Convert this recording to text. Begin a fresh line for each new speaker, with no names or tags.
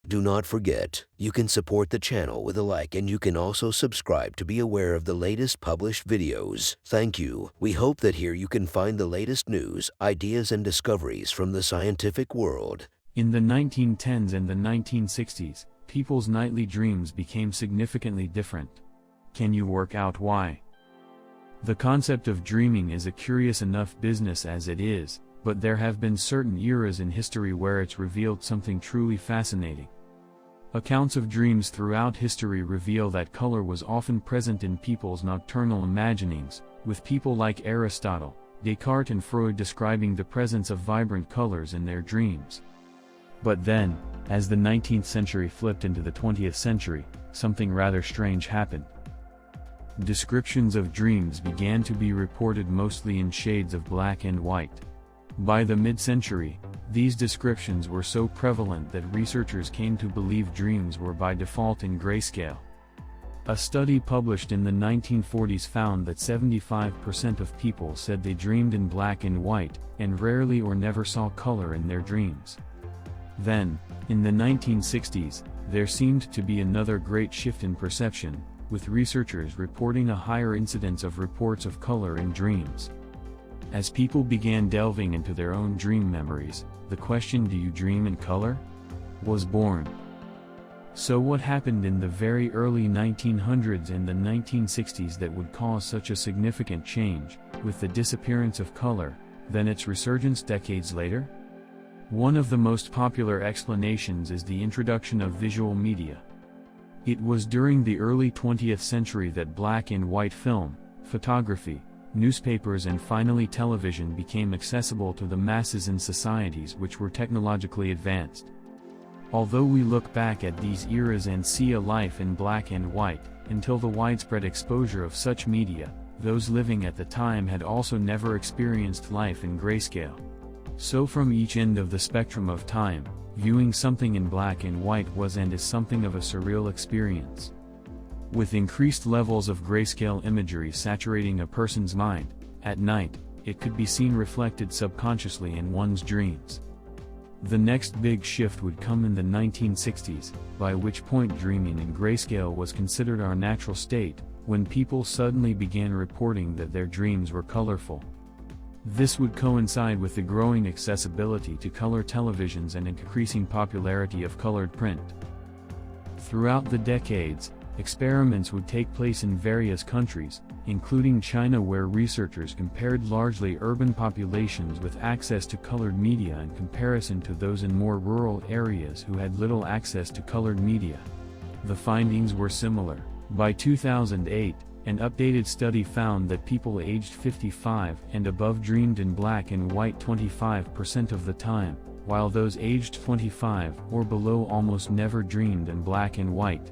Do not forget, you can support the channel with a like, and you can also subscribe to be aware of the latest published videos. Thank you. We hope that here you can find the latest news, ideas, and discoveries from the scientific world.
In the 1910s and the 1960s, people's nightly dreams became significantly different. Can you work out why? The concept of dreaming is a curious enough business as it is, but there have been certain eras in history where it's revealed something truly fascinating. Accounts of dreams throughout history reveal that color was often present in people's nocturnal imaginings, with people like Aristotle, Descartes and Freud describing the presence of vibrant colors in their dreams. But then, as the 19th century flipped into the 20th century, something rather strange happened. Descriptions of dreams began to be reported mostly in shades of black and white. By the mid-century, these descriptions were so prevalent that researchers came to believe dreams were by default in grayscale. A study published in the 1940s found that 75% of people said they dreamed in black and white, and rarely or never saw color in their dreams. Then, in the 1960s, there seemed to be another great shift in perception, with researchers reporting a higher incidence of reports of color in dreams. As people began delving into their own dream memories, the question "Do you dream in color?" was born. So what happened in the very early 1900s and the 1960s that would cause such a significant change, with the disappearance of color, then its resurgence decades later? One of the most popular explanations is the introduction of visual media. It was during the early 20th century that black and white film, photography, newspapers and finally television became accessible to the masses in societies which were technologically advanced. Although we look back at these eras and see a life in black and white, until the widespread exposure of such media, those living at the time had also never experienced life in grayscale. So from each end of the spectrum of time, viewing something in black and white was and is something of a surreal experience. With increased levels of grayscale imagery saturating a person's mind, at night, it could be seen reflected subconsciously in one's dreams. The next big shift would come in the 1960s, by which point dreaming in grayscale was considered our natural state, when people suddenly began reporting that their dreams were colorful. This would coincide with the growing accessibility to color televisions and increasing popularity of colored print. Throughout the decades, experiments would take place in various countries, including China, where researchers compared largely urban populations with access to colored media in comparison to those in more rural areas who had little access to colored media. The findings were similar. By 2008, an updated study found that people aged 55 and above dreamed in black and white 25% of the time, while those aged 25 or below almost never dreamed in black and white.